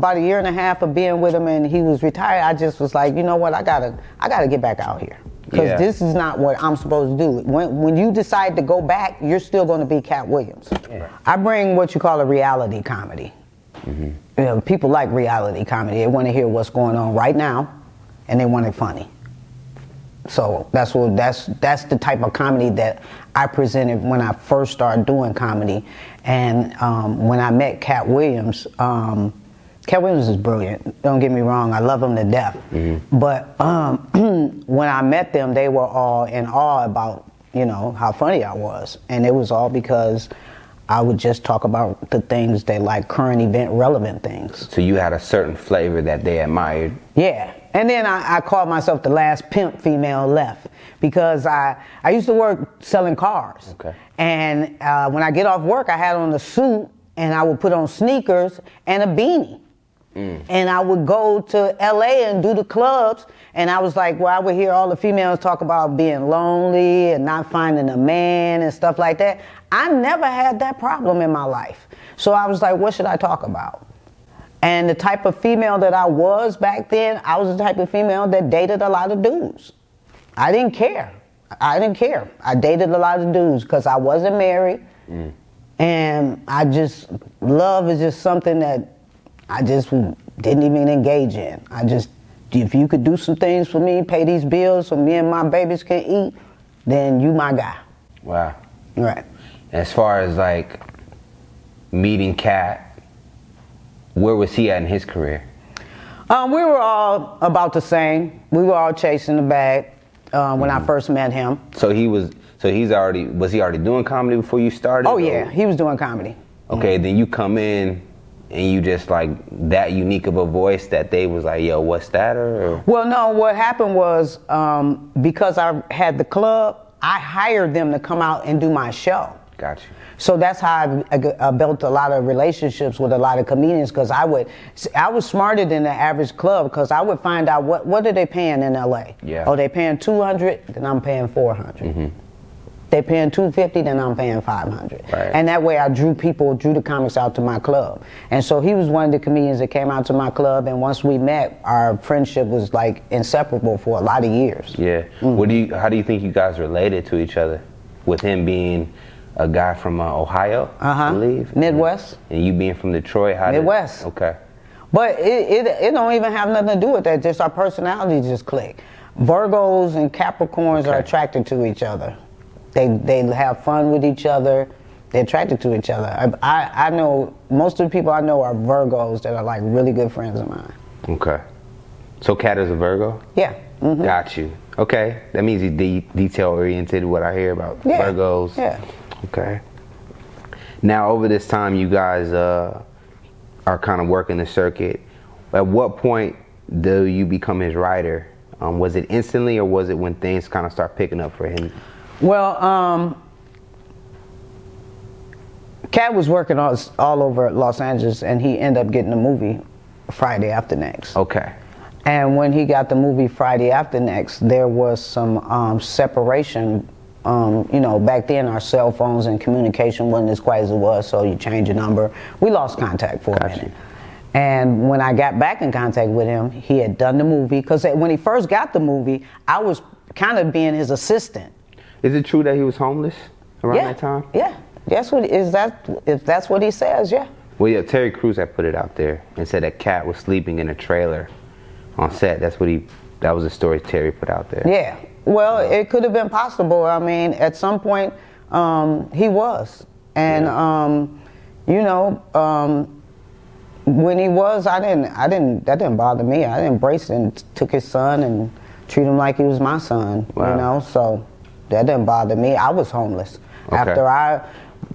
about a year and a half of being with him, and he was retired, I just was like, you know what, I gotta get back out here. Because this is not what I'm supposed to do. When you decide to go back, you're still going to be Katt Williams. Yeah. I bring what you call a reality comedy. Mm-hmm. You know, people like reality comedy. They want to hear what's going on right now, and they want it funny. So that's the type of comedy that I presented when I first started doing comedy. And when I met Katt Williams, Katt Williams is brilliant. Don't get me wrong, I love him to death. Mm-hmm. But when I met them, they were all in awe about, you know, how funny I was. And it was all because I would just talk about the things they like, current event relevant things. So you had a certain flavor that they admired. Yeah. And then I called myself the last pimp female left, because I used to work selling cars. Okay. And when I get off work, I had on a suit, and I would put on sneakers and a beanie. And I would go to LA and do the clubs, and I was like, well, I would hear all the females talk about being lonely and not finding a man and stuff like that. I never had that problem in my life. So I was like, what should I talk about? And the type of female that I was back then, I was the type of female that dated a lot of dudes. I didn't care. I dated a lot of dudes because I wasn't married. And love is just something that I just didn't even engage in. If you could do some things for me, pay these bills so me and my babies can eat, then you my guy. Wow. Right. As far as like meeting Katt, where was he at in his career? We were all about the same. We were all chasing the bag when I first met him. So was he already doing comedy before you started? Oh yeah, he was doing comedy. Okay, then you come in and you just like that unique of a voice that they was like, yo, what's that? Or? Well, no, what happened was because I had the club, I hired them to come out and do my show. Gotcha. So that's how I built a lot of relationships with a lot of comedians, because I was smarter than the average club, because I would find out what are they paying in LA. Yeah. Oh, they paying $200, then I'm paying $400. Mm-hmm. They paying $250, then I'm paying $500. Right. And that way I drew the comics out to my club. And so he was one of the comedians that came out to my club, and once we met, our friendship was like inseparable for a lot of years. Yeah. Mm-hmm. How do you think you guys related to each other? With him being a guy from Ohio, I believe. Midwest. And you being from Detroit. Midwest. Okay. But it don't even have nothing to do with that. Just our personalities just click. Virgos and Capricorns are attracted to each other. They have fun with each other. They're attracted to each other. I know most of the people I know are Virgos that are like really good friends of mine. Okay. So Katt is a Virgo? Yeah. Mm-hmm. Got you. Okay. That means he's detail oriented, what I hear about Virgos. Yeah. Okay. Now, over this time, you guys are kind of working the circuit. At what point do you become his writer? Was it instantly, or was it when things kind of start picking up for him? Well, Katt was working all over Los Angeles, and he ended up getting a movie Friday After Next. Okay. And when he got the movie Friday After Next, there was some separation. Back then our cell phones and communication wasn't as quiet as it was, so you change your number. We lost contact for a minute. And when I got back in contact with him, he had done the movie, because when he first got the movie, I was kind of being his assistant. Is it true that he was homeless around that time? Yeah. If that's what he says, yeah. Well, yeah, Terry Crews had put it out there and said that Katt was sleeping in a trailer on set. That was the story Terry put out there. Yeah. Well, it could have been possible. I mean, at some point, he was. And, when he was, that didn't bother me. I embraced it and took his son and treated him like he was my son, so that didn't bother me. I was homeless. Okay. After I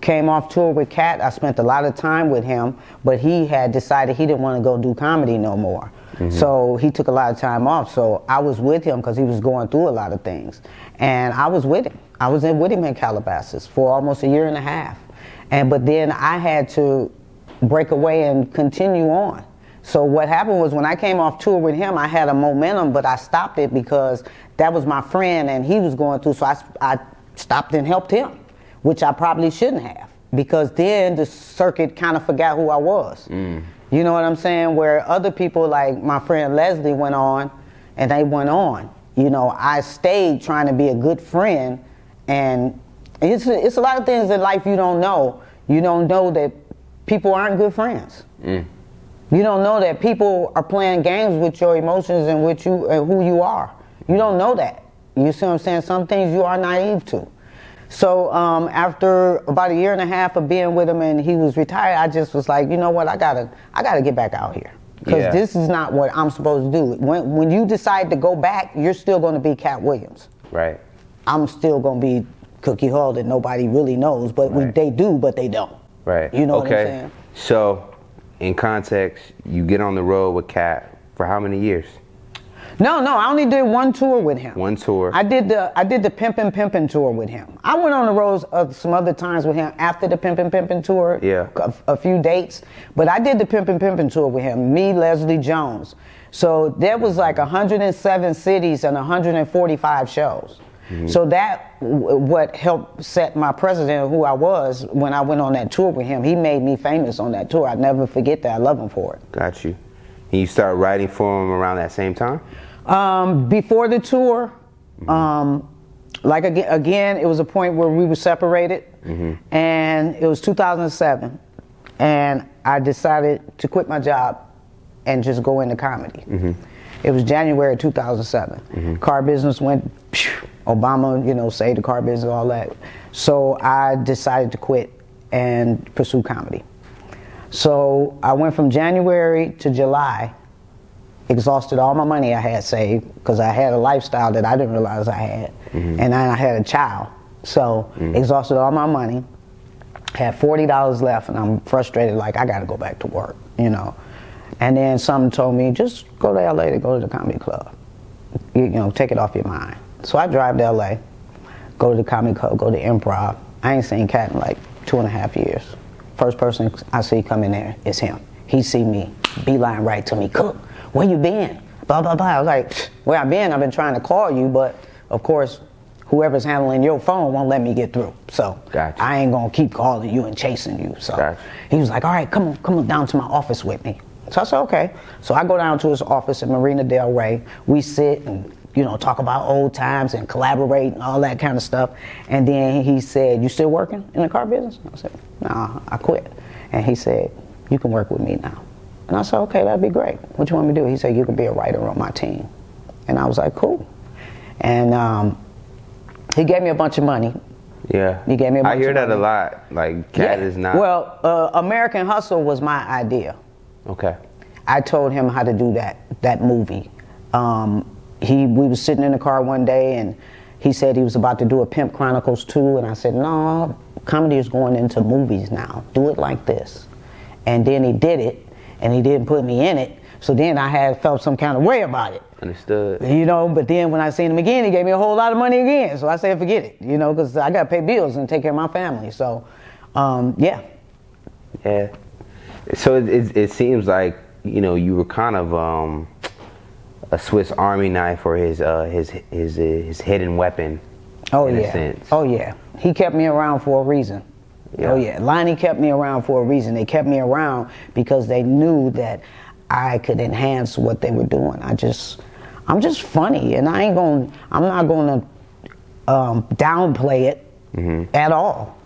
came off tour with Katt, I spent a lot of time with him, but he had decided he didn't want to go do comedy no more. Mm-hmm. So he took a lot of time off. So I was with him because he was going through a lot of things. And I was with him. I was with him in Calabasas for almost a year and a half. But then I had to break away and continue on. So what happened was, when I came off tour with him, I had a momentum, but I stopped it because that was my friend and he was going through. So I stopped and helped him, which I probably shouldn't have, because then the circuit kind of forgot who I was. You know what I'm saying? Where other people like my friend Leslie went on, and they went on. You know, I stayed trying to be a good friend, and it's a lot of things in life you don't know. You don't know that people aren't good friends. You don't know that people are playing games with your emotions and with you and who you are. You don't know that. You see what I'm saying? Some things you are naive to. So after about 1.5 years of being with him and he was retired, I just was like, you know what? I gotta get back out here. Because this is not what I'm supposed to do. When you decide to go back, you're still going to be Katt Williams. Right. I'm still going to be Cookie Hall that nobody really knows, but they do, but they don't. Right. You know what I'm saying? So, in context, you get on the road with Katt for how many years? No, I only did one tour with him. One tour. I did the Pimpin' tour with him. I went on the road some other times with him after the Pimpin' tour. Yeah. A few dates, but I did the Pimpin' tour with him. Me, Leslie Jones. So there was like 107 cities and 145 shows. So that what helped set my president of who I was when I went on that tour with him. He made me famous on that tour. I'd never forget that. I love him for it. Got you. And you started writing for him around that same time? Before the tour, like again, it was a point where we were separated, and it was 2007, and I decided to quit my job and just go into comedy. It was January 2007. Car business went, Obama, you know, saved the car business, all that. So I decided to quit and pursue comedy. So I went from January to July, exhausted all my money I had saved because I had a lifestyle that I didn't realize I had, and then I had a child. So exhausted all my money, had $40 left, and I'm frustrated, like I got to go back to work, you know. And then someone told me, just go to LA to go to the comedy club, you know, take it off your mind. So I drive to LA, go to the comedy club, go to Improv. I ain't seen Katt in like 2.5 years. First person I see come in there is him. He see me, beeline right to me, Cook, where you been? Blah, blah, blah. I was like, where I been? I've been trying to call you, but of course, whoever's handling your phone won't let me get through. So gotcha. I ain't gonna keep calling you and chasing you. So gotcha. He was like, all right, come on down to my office with me. So I said, okay. So I go down to his office in Marina Del Rey. We sit and, you know, talk about old times and collaborate and all that kind of stuff. And then he said, you still working in the car business? I said, nah, I quit. And he said, you can work with me now. And I said, okay, that'd be great. What you want me to do? He said, you can be a writer on my team. And I was like, cool. And he gave me a bunch of money. Yeah. He gave me a bunch I hear of that money. a lot. Like, Katt is not. Well, American Hustle was my idea. Okay. I told him how to do that movie. We was sitting in the car one day, and he said he was about to do a Pimp Chronicles 2, and I said, no, comedy is going into movies now. Do it like this. And then he did it, and he didn't put me in it, so then I felt some kind of way about it. Understood. You know, but then when I seen him again, he gave me a whole lot of money again, so I said, forget it, you know, because I got to pay bills and take care of my family, so, yeah. Yeah. So it seems like, you know, you were kind of a Swiss Army knife or his hidden weapon. Oh, in yeah. a sense. Oh, yeah. He kept me around for a reason. Yeah. Oh, yeah. Lonnie kept me around for a reason. They kept me around because they knew that I could enhance what they were doing. I'm just funny, and I'm not going to downplay it at all.